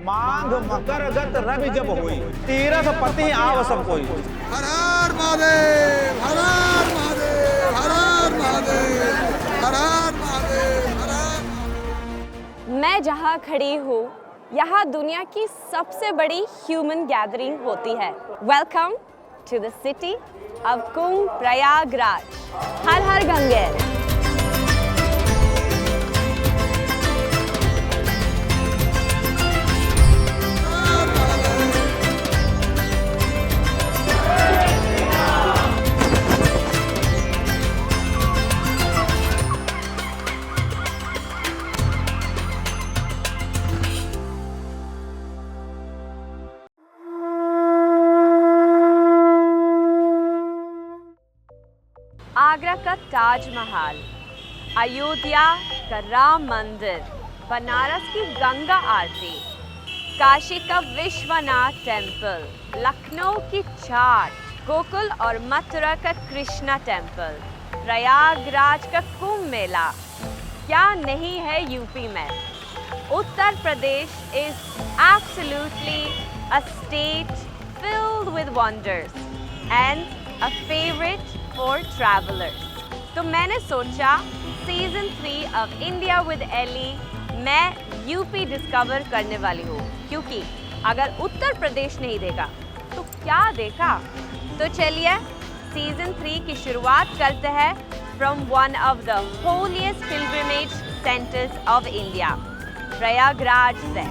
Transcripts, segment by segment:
माघ मकर गत रवि जब हुई, तीरथ पति आवसम कोई। हर हर महादेव, हर हर महादेव, हर हर महादेव, हर हर महादेव, हर हर। मैं जहाँ खड़ी हूँ यहाँ दुनिया की सबसे बड़ी ह्यूमन गैदरिंग होती है। Welcome to the city of Kumbh Prayagraj. हर हर गंगे। आगरा का ताजमहल, अयोध्या का राम मंदिर, बनारस की गंगा आरती, काशी का विश्वनाथ टेम्पल, लखनऊ की चाट, गोकुल और मथुरा का कृष्णा टेम्पल, प्रयागराज का कुंभ मेला, क्या नहीं है यूपी में। Uttar Pradesh is absolutely a state filled with wonders and a favorite for travelers. तो मैंने सोचा season 3 of India with Ellie मैं यूपी डिस्कवर करने वाली हूँ, क्योंकि अगर उत्तर प्रदेश नहीं देखा तो क्या देखा। तो चलिए सीजन 3 की शुरुआत करते हैं from one of the holiest pilgrimage centres of India, Prayagraj से।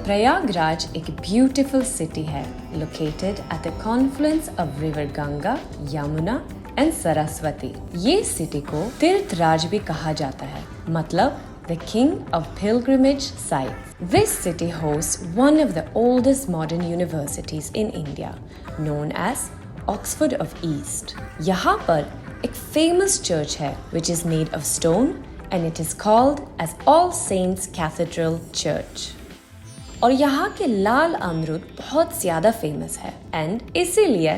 प्रयागराज एक ब्यूटीफुल सिटी है located at the confluence of river Ganga, Yamuna and Saraswati. ये सिटी को तीर्थराज भी कहा जाता है, मतलब the king of pilgrimage sites. This city hosts one of the oldest modern universities in India, known as Oxford of East. यहाँ पर एक famous church है which is made of stone and it is called as All Saints Cathedral Church. और यहाँ के लाल अमरूद बहुत ज्यादा फेमस है एंड इसीलिए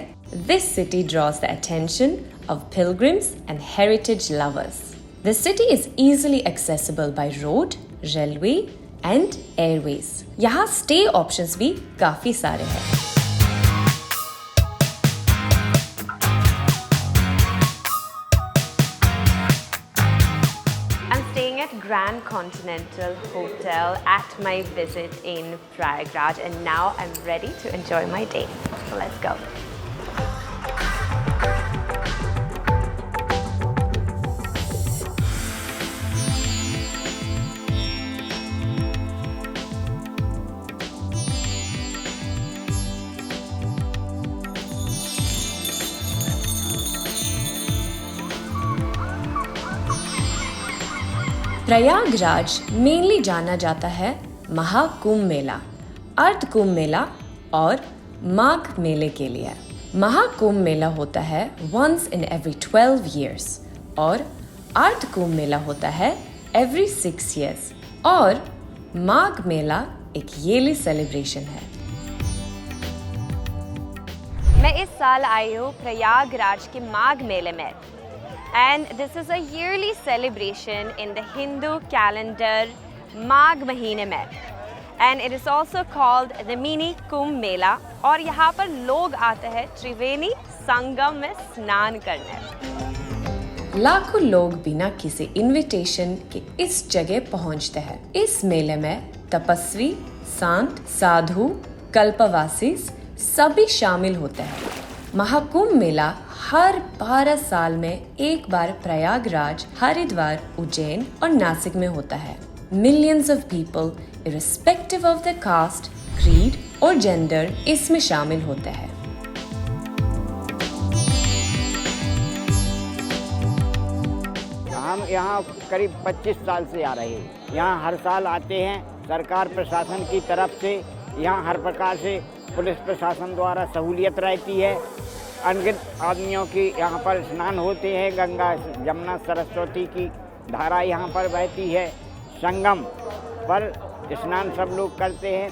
this city drawers the attention of pilgrims and heritage lovers. The city is easily accessible by road, railway and Airways. यहाँ stay options भी काफी सारे हैं। Grand Continental Hotel at my visit in Prayagraj, and now I'm ready to enjoy my day. So let's go. Prayagraj mainly जाना जाता है महाकुंभ मेला, अर्ध कुंभ मेला और माघ मेले के लिए। महाकुंभ मेला होता है once in every 12 years और अर्ध कुंभ मेला होता है every 6 years और माघ मेला एक yearly celebration है। मैं इस साल आई हूँ प्रयागराज के माघ मेले में। And this is a yearly celebration in the Hindu calendar माघ महीने में, and it is also called the mini Kumbh Mela. और यहाँ पर लोग आते हैं त्रिवेणी संगम में स्नान करने। लाखों लोग बिना किसी इनविटेशन के इस जगह पहुँचते हैं। इस मेले में तपस्वी, संत, साधु, कल्पवासी सभी शामिल होते हैं। महाकुंभ मेला हर 12 साल में एक बार प्रयागराज, हरिद्वार, उज्जैन और नासिक में होता है। Millions of people, irrespective of their caste, creed और gender, इसमें शामिल होते हैं। हम यहाँ करीब 25 साल से आ रहे हैं। यहाँ हर साल आते हैं। सरकार प्रशासन की तरफ से यहाँ हर प्रकार से पुलिस प्रशासन द्वारा सहूलियत रहती है। अनगिनत आदमियों की यहाँ पर स्नान होते हैं। गंगा, जमुना, सरस्वती की धारा यहाँ पर बहती है। संगम पर स्नान सब लोग करते हैं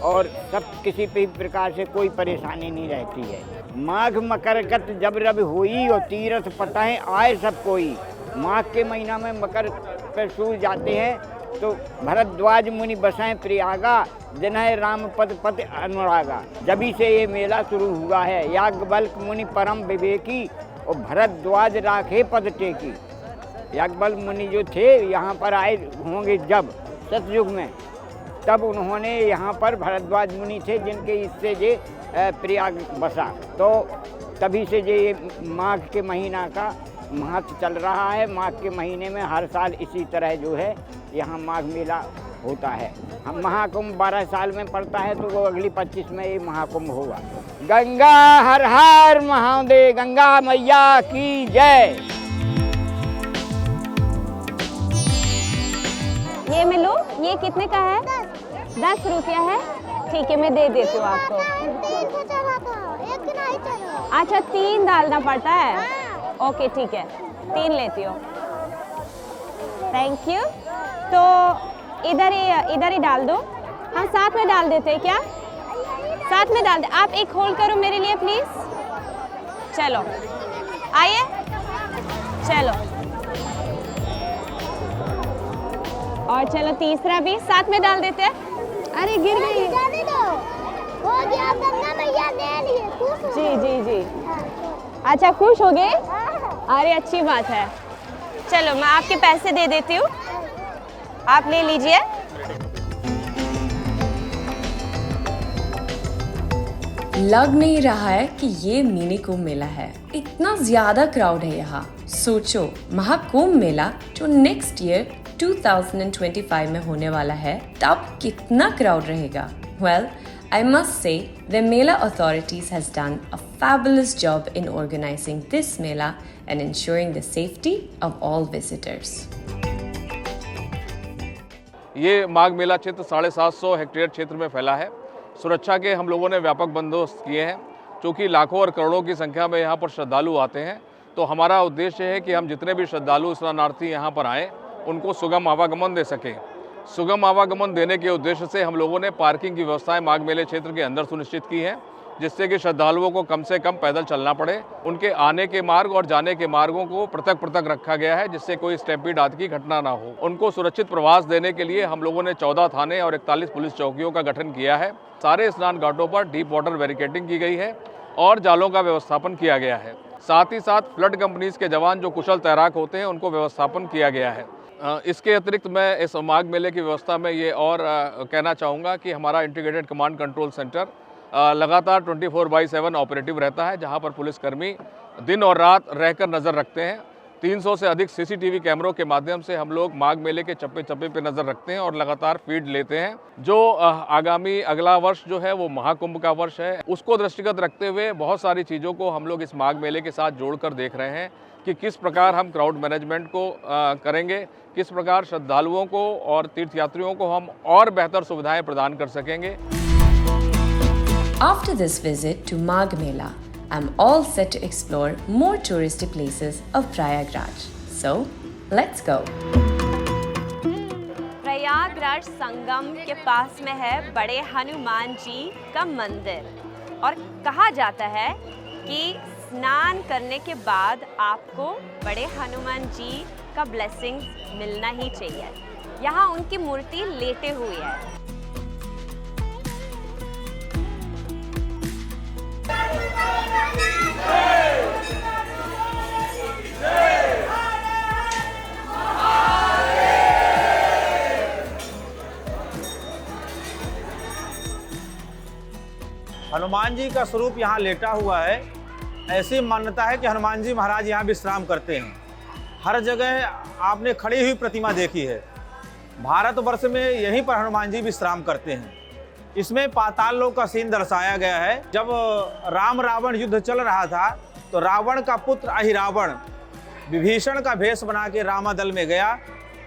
और सब किसी भी प्रकार से कोई परेशानी नहीं रहती है। माघ मकर गत जब रवि हुई और तीरथ पताएं आए सब कोई। माघ के महीना में मकर पर सूर्य जाते हैं तो भरद्वाज मुनि बसाएं प्रयागा, जिन्हें राम पद पति अनुरागा। जभी से ये मेला शुरू हुआ है। याज्ञवल्क मुनि परम विवेकी और भरद्वाज राखे पद टेकी। याज्ञवल्क मुनि जो थे यहाँ पर आए होंगे जब सतयुग में, तब उन्होंने यहाँ पर भरद्वाज मुनि थे जिनके इससे ये प्रयाग बसा। तो तभी से ये माघ के महीना का महत्व चल रहा है। माघ के महीने में हर साल इसी तरह जो है यहाँ माघ मेला होता है। हम महाकुंभ 12 साल में पड़ता है, तो वो अगली 25 में ये महाकुंभ होगा। गंगा हर हर महादेव, गंगा मैया की जय। ये मैं लूं? ये कितने का है? 10 रुपया है। ठीक है, मैं दे देती हूँ आपको। अच्छा, 3 डालना पड़ता है। ओके ठीक है, 3 लेती हूँ। Thank you. तो इधर ही डाल दो। हाँ, साथ में डाल देते हैं क्या? साथ में डाल दे। आप एक होल्ड करो मेरे लिए प्लीज। चलो आइए, चलो। और चलो तीसरा भी साथ में डाल देते हैं। अरे गिर गई। हो गया, गंगा मैया ले लिए। जी जी जी। अच्छा, खुश हो गए? अरे अच्छी बात है। चलो मैं आपके पैसे दे देती हूँ, आप ले लीजिए। लग नहीं रहा है कि ये मिनी कुंभ मेला है। इतना ज्यादा क्राउड है यहाँ। सोचो, महाकुंभ मेला जो नेक्स्ट ईयर 2025 में होने वाला है, तब कितना क्राउड रहेगा। Well, I must say the Mela authorities has done a fabulous job in organizing this Mela and ensuring the safety of all visitors. ये माघ मेला क्षेत्र 750 हेक्टेयर क्षेत्र में फैला है। सुरक्षा के हम लोगों ने व्यापक बंदोबस्त किए हैं। क्योंकि लाखों और करोड़ों की संख्या में यहाँ पर श्रद्धालु आते हैं, तो हमारा उद्देश्य है कि हम जितने भी श्रद्धालु स्नानार्थी यहाँ पर आएँ, उनको सुगम आवागमन दे सकें। सुगम आवागमन देने के उद्देश्य से हम लोगों ने पार्किंग की व्यवस्थाएं माघ मेले क्षेत्र के अंदर सुनिश्चित की है, जिससे कि श्रद्धालुओं को कम से कम पैदल चलना पड़े। उनके आने के मार्ग और जाने के मार्गों को पृथक पृथक रखा गया है, जिससे कोई स्टैम्पीड आदि की घटना ना हो। उनको सुरक्षित प्रवास देने के लिए हम लोगों ने 14 थाने और 41 पुलिस चौकियों का गठन किया है। सारे स्नान घाटों पर डीप वाटर बैरिकेडिंग की गई है और जालों का व्यवस्थापन किया गया है। साथ ही साथ फ्लड कंपनीज के जवान जो कुशल तैराक होते हैं, उनको व्यवस्थापन किया गया है। इसके अतिरिक्त मैं इस माघ मेले की व्यवस्था में ये और कहना चाहूँगा कि हमारा इंटीग्रेटेड कमांड कंट्रोल सेंटर लगातार 24/7 ऑपरेटिव रहता है, जहाँ पर पुलिसकर्मी दिन और रात रहकर नज़र रखते हैं। 300 से अधिक CCTV कैमरों के माध्यम से हम लोग माघ मेले के चप्पे चप्पे पे नज़र रखते हैं और लगातार फीड लेते हैं। जो आगामी अगला वर्ष जो है वो महाकुंभ का वर्ष है, उसको दृष्टिगत रखते हुए बहुत सारी चीज़ों को हम लोग इस माघ मेले के साथ जोड़कर देख रहे हैं कि किस प्रकार हम क्राउड मैनेजमेंट को करेंगे, किस प्रकार श्रद्धालुओं को और तीर्थयात्रियों को हम और बेहतर सुविधाएं प्रदान कर सकेंगे। After this visit to Magh Mela, I'm all set to explore more touristy places of Prayagraj. So, let's go. Prayagraj Sangam के पास में है बड़े हनुमान जी का मंदिर, और कहा जाता है कि स्नान करने के बाद आपको बड़े हनुमान जी का ब्लेसिंग मिलना ही चाहिए। यहाँ उनकी मूर्ति लेटे हुई है। हनुमान जी का स्वरूप यहाँ लेटा हुआ है। ऐसी मान्यता है कि हनुमान जी महाराज यहाँ विश्राम करते हैं। हर जगह आपने खड़ी हुई प्रतिमा देखी है। भारतवर्ष में यहीं पर हनुमान जी विश्राम करते हैं। इसमें पाताल लोक का सीन दर्शाया गया है। जब राम रावण युद्ध चल रहा था, तो रावण का पुत्र अहिरावण विभीषण का भेष बना के रामादल में गया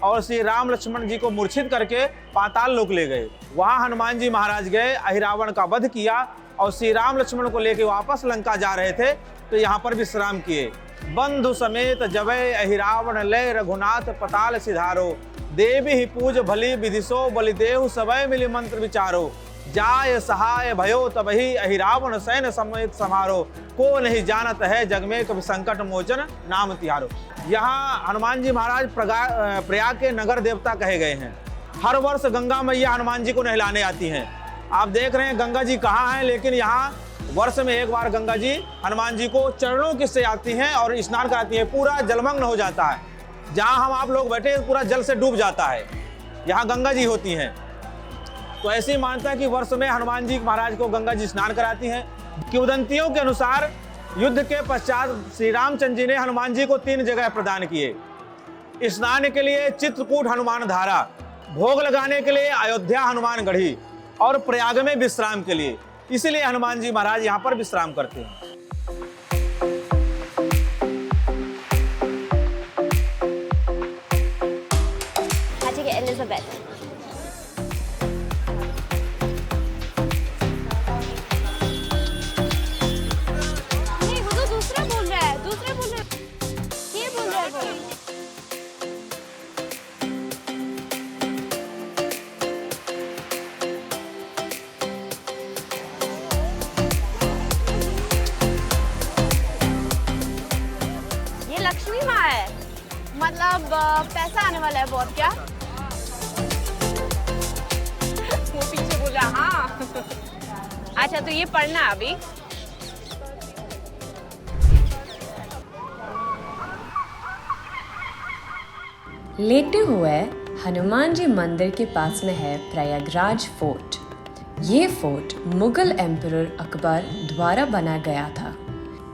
और श्री राम लक्ष्मण जी को मूर्छित करके पाताल लोक ले गए। वहाँ हनुमान जी महाराज गए, अहिरावण का वध किया और श्री राम लक्ष्मण को लेके वापस लंका जा रहे थे, तो यहाँ पर विश्राम किए। बंधु समेत जबै अहिरावण लय रघुनाथ पताल सिधारो, देवी ही पूज भली विदिशो बलिदेहु सबय मिली मंत्र विचारो, जाय सहाय भयो तबहि अहिरावण सैन समेत समारो, को नहीं जानत है जग में कभी संकट मोचन नाम तिहारो। यहाँ हनुमान जी महाराज प्रयाग के नगर देवता कहे गए हैं। हर वर्ष गंगा मैया हनुमान जी को नहलाने आती हैं। आप देख रहे हैं गंगा जी कहाँ हैं, लेकिन यहाँ वर्ष में एक बार गंगा जी हनुमान जी को चरणों के से आती हैं और स्नान कराती हैं। पूरा जलमग्न हो जाता है, जहाँ हम आप लोग बैठे पूरा जल से डूब जाता है। यहाँ गंगा जी होती हैं। तो ऐसी मान्यता है कि वर्ष में हनुमान जी महाराज को गंगा जी स्नान कराती हैं। किंवदंतियों के अनुसार युद्ध के पश्चात श्री रामचंद्र जी ने हनुमान जी को 3 जगह प्रदान किए। स्नान के लिए चित्रकूट हनुमान धारा, भोग लगाने के लिए अयोध्या हनुमान गढ़ी और प्रयाग में विश्राम के लिए। इसीलिए हनुमान जी महाराज यहाँ पर विश्राम करते हैं। अच्छा कि एलिजाबेथ नहीं, वो तो दूसरा बोल रहा है, दूसरा बोल रहा है। ये बोल रहा है वो। लक्ष्मी माँ है, मतलब पैसा आने वाला है बहुत क्या? वो पीछे बोला हाँ। अच्छा तो ये पढ़ना है अभी। लेटे हुए हनुमान जी मंदिर के पास में है प्रयागराज फोर्ट। ये फोर्ट मुगल एम्परर अकबर द्वारा बनाया गया था।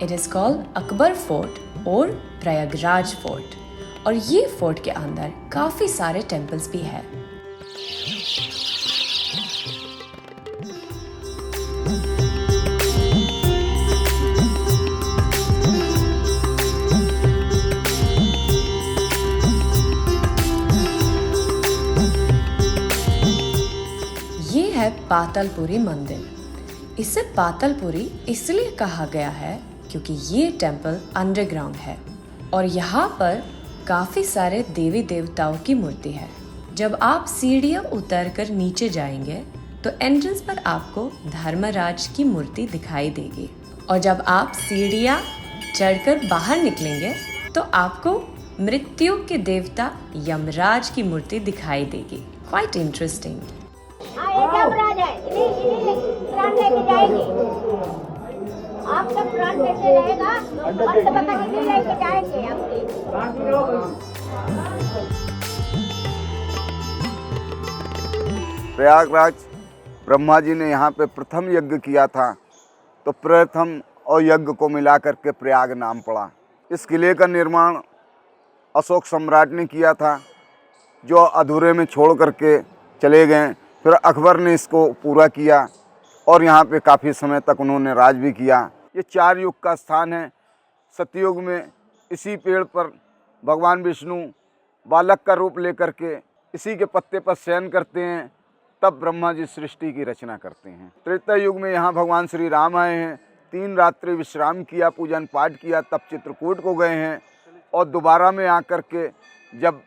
It is called Akbar fort और प्रयागराज फोर्ट, और ये फोर्ट के अंदर काफी सारे टेम्पल्स भी है। ये है पातालपुरी मंदिर। इसे पातालपुरी इसलिए कहा गया है क्योंकि ये टेम्पल अंडरग्राउंड है और यहाँ पर काफ़ी सारे देवी देवताओं की मूर्ति है। जब आप सीढ़ियाँ उतरकर नीचे जाएंगे तो एंट्रेंस पर आपको धर्मराज की मूर्ति दिखाई देगी, और जब आप सीढ़ियाँ चढ़कर बाहर निकलेंगे तो आपको मृत्यु के देवता यमराज की मूर्ति दिखाई देगी। Quite interesting. हाँ, ये क्या अपराध है? इन्हीं प्राण लेके जाएंगे। आपका प्राण कैसे रहेगा? और तो पता कितने लेके जाएंगे आपके। प्रयागराज ब्रह्मा जी ने यहाँ पे प्रथम यज्ञ किया था, तो प्रथम और यज्ञ को मिला करके प्रयाग नाम पड़ा। इस किले का निर्माण अशोक सम्राट ने किया था, जो अधूरे में छोड़ करके चले गए। फिर अकबर ने इसको पूरा किया और यहाँ पे काफ़ी समय तक उन्होंने राज भी किया। ये 4 युग का स्थान है। सतयुग में इसी पेड़ पर भगवान विष्णु बालक का रूप लेकर के इसी के पत्ते पर शयन करते हैं, तब ब्रह्मा जी सृष्टि की रचना करते हैं। त्रेता युग में यहाँ भगवान श्री राम आए हैं, 3 रात्रि विश्राम किया, पूजन पाठ किया, तब चित्रकूट को गए हैं और दोबारा में आकर के जब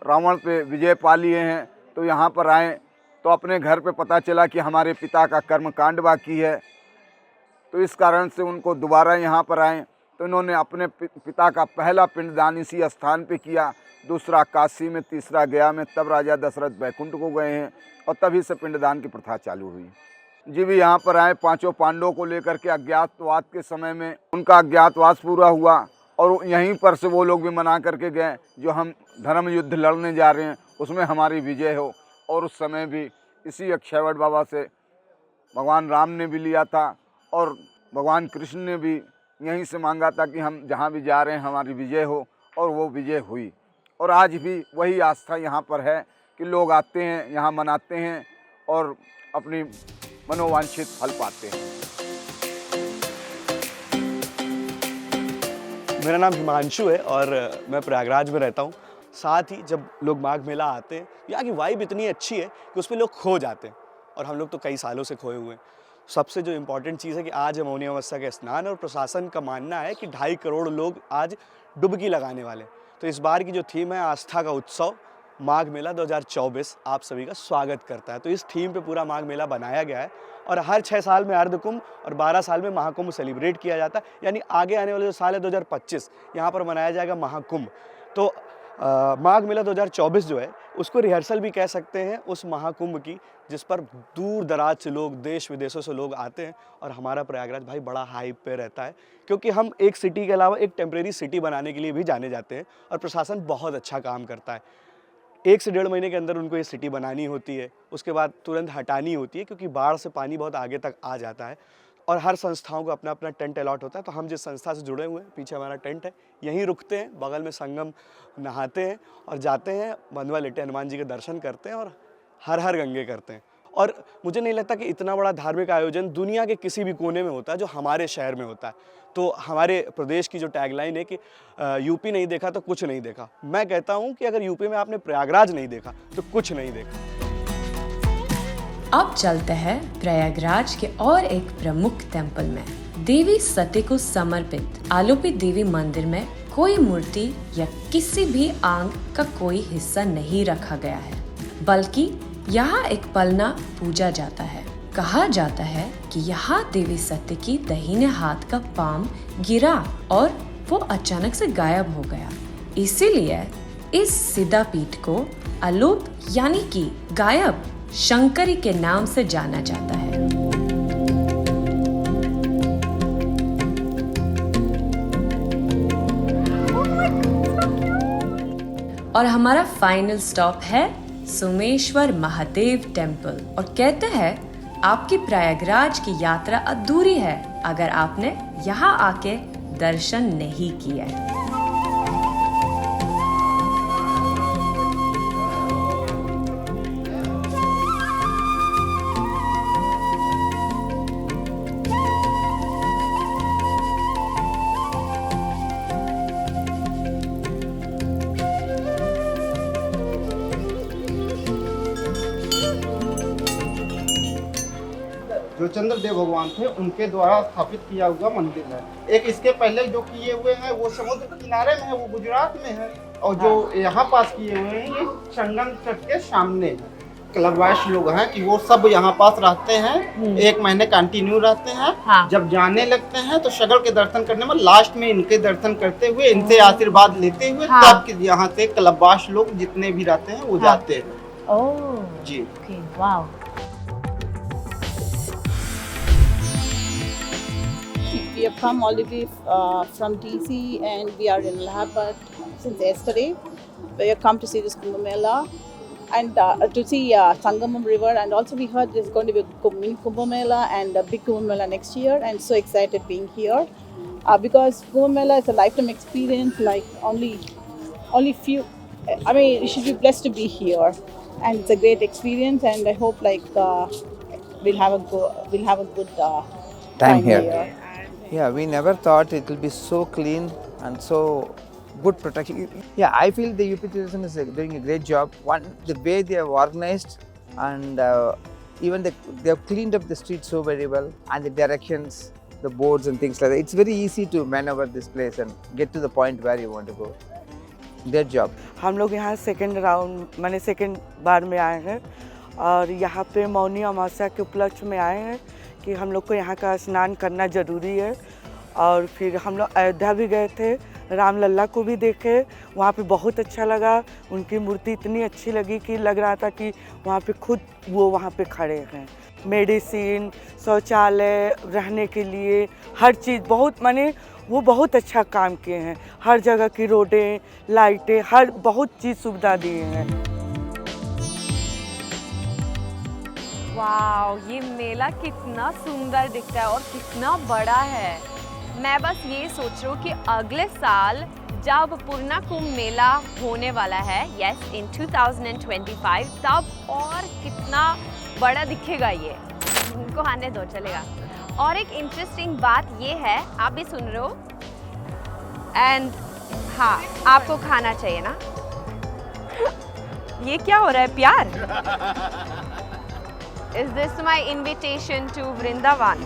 रावण पे विजय पा लिए हैं तो यहाँ पर आए, तो अपने घर पे पता चला कि हमारे पिता का कर्म कांड बाकी है, तो इस कारण से उनको दोबारा यहाँ पर आए। तो इन्होंने अपने पिता का पहला पिंडदान इसी स्थान पे किया, दूसरा काशी में, तीसरा गया में। तब राजा दशरथ बैकुंठ को गए हैं और तभी से पिंडदान की प्रथा चालू हुई। जी भी यहाँ पर आए, 5 पांडवों को लेकर के अज्ञातवास के समय में उनका अज्ञातवास पूरा हुआ और यहीं पर से वो लोग भी मना करके गए, जो हम धर्म युद्ध लड़ने जा रहे हैं उसमें हमारी विजय हो। और उस समय भी इसी अक्षयवट बाबा से भगवान राम ने भी लिया था और भगवान कृष्ण ने भी यहीं से मांगा था कि हम जहाँ भी जा रहे हैं हमारी विजय हो, और वो विजय हुई। और आज भी वही आस्था यहाँ पर है कि लोग आते हैं, यहाँ मनाते हैं और अपनी मनोवांछित फल पाते हैं। मेरा नाम हिमांशु है और मैं प्रयागराज में रहता हूँ। साथ ही जब लोग माघ मेला आते हैं, यहाँ की वाइब इतनी अच्छी है कि उसमें लोग खो जाते हैं, और हम लोग तो कई सालों से खोए हुए हैं। सबसे जो इम्पोर्टेंट चीज़ है कि आज है मौनी अमावस्या का स्नान, और प्रशासन का मानना है कि 2.5 करोड़ लोग आज डुबकी लगाने वाले। तो इस बार की जो थीम है आस्था का उत्सव माघ मेला 2024 आप सभी का स्वागत करता है। तो इस थीम पे पूरा माघ मेला बनाया गया है, और हर 6 साल में अर्धकुंभ और 12 साल में महाकुंभ सेलिब्रेट किया जाता है। यानी आगे आने वाले जो साल है 2025 यहाँ पर मनाया जाएगा महाकुंभ। तो माघ मेला 2024 जो है उसको रिहर्सल भी कह सकते हैं उस महाकुंभ की, जिस पर दूर दराज से लोग, देश विदेशों से लोग आते हैं। और हमारा प्रयागराज भाई बड़ा हाइप पे रहता है, क्योंकि हम एक सिटी के अलावा एक टेम्परेरी सिटी बनाने के लिए भी जाने जाते हैं और प्रशासन बहुत अच्छा काम करता है। 1 से 1.5 महीने के अंदर उनको ये सिटी बनानी होती है, उसके बाद तुरंत हटानी होती है, क्योंकि बाढ़ से पानी बहुत आगे तक आ जाता है। और हर संस्थाओं को अपना अपना टेंट अलॉट होता है। तो हम जिस संस्था से जुड़े हुए हैं, पीछे हमारा टेंट है, यहीं रुकते हैं, बगल में संगम नहाते हैं और जाते हैं बंधवा लेटे हनुमान जी के दर्शन करते हैं और हर हर गंगे करते हैं। और मुझे नहीं लगता कि इतना बड़ा धार्मिक आयोजन दुनिया के किसी भी कोने में होता है जो हमारे शहर में होता है। तो हमारे प्रदेश की जो टैगलाइन है कि यूपी नहीं देखा तो कुछ नहीं देखा, मैं कहता हूँ कि अगर यूपी में आपने प्रयागराज नहीं देखा तो कुछ नहीं देखा। अब चलते हैं प्रयागराज के और एक प्रमुख टेम्पल में। देवी सती को समर्पित आलोपी देवी मंदिर में कोई मूर्ति या किसी भी अंग का कोई हिस्सा नहीं रखा गया है, बल्कि यहाँ एक पलना पूजा जाता है। कहा जाता है कि यहाँ देवी सती की दाहिने हाथ का पाम गिरा और वो अचानक से गायब हो गया। इसीलिए इस सिद्धा पीठ को आलोप यानी कि गायब शंकरी के नाम से जाना जाता है। और हमारा फाइनल स्टॉप है सोमेश्वर महादेव टेम्पल। और कहते हैं आपकी प्रयागराज की यात्रा अधूरी है अगर आपने यहाँ आके दर्शन नहीं किया है। जो चंद्रदेव भगवान थे उनके द्वारा स्थापित किया हुआ मंदिर है। एक इसके पहले जो किए हुए हैं वो समुद्र के किनारे में है, वो गुजरात में है, और जो यहाँ पास किए हुए हैं ये संगम तट के सामने है। क्लबवासी लोग हैं कि वो सब यहाँ पास रहते हैं, 1 महीने कंटिन्यू रहते हैं। हाँ। जब जाने लगते हैं तो सगल के दर्शन करने में लास्ट में इनके दर्शन करते हुए, इनसे आशीर्वाद लेते हुए तब यहाँ से क्लबवासी लोग जितने भी रहते हैं वो जाते हैं। ओह जी okay, wow. We have come all the way from DC and we are in Allahabad since yesterday. We have come to see this Kumbh Mela and to see Sangamam River, and also we heard there's going to be a mini Kumbh Mela and a big Kumbh Mela next year, and so excited being here because Kumbh Mela is a lifetime experience. Like only few, I mean, you should be blessed to be here, and it's a great experience, and I hope like we'll have a good time here. Yeah, we never thought it will be so clean and so good protection. Yeah, I feel the UP tourism is doing a great job. One, the way they have organized and even they have cleaned up the streets so very well, and the directions, the boards and things like that. It's very easy to maneuver this place and get to the point where you want to go. Great job. हम लोग यहाँ second बार में आए हैं और यहाँ पे मौनी अमावस्या के उपलक्ष्य में आए हैं कि हम लोग को यहाँ का स्नान करना ज़रूरी है। और फिर हम लोग अयोध्या भी गए थे, रामलला को भी देखे, वहाँ पे बहुत अच्छा लगा। उनकी मूर्ति इतनी अच्छी लगी कि लग रहा था कि वहाँ पे खुद वो वहाँ पे खड़े हैं। मेडिसिन, शौचालय, रहने के लिए हर चीज़ बहुत वो बहुत अच्छा काम किए हैं। हर जगह की रोडें, लाइटें, हर बहुत चीज़ सुविधा दिए हैं। वाओ, ये मेला कितना सुंदर दिखता है और कितना बड़ा है। मैं बस ये सोच रही हूँ कि अगले साल जब पूर्णा कुंभ मेला होने वाला है, यस इन 2025, तब और कितना बड़ा दिखेगा ये। इनको आने दो, चलेगा। और एक इंटरेस्टिंग बात ये है, आप भी सुन रहे हो, एंड हाँ, आपको खाना चाहिए ना। ये क्या हो रहा है, प्यार? Is this my invitation to Vrindavan?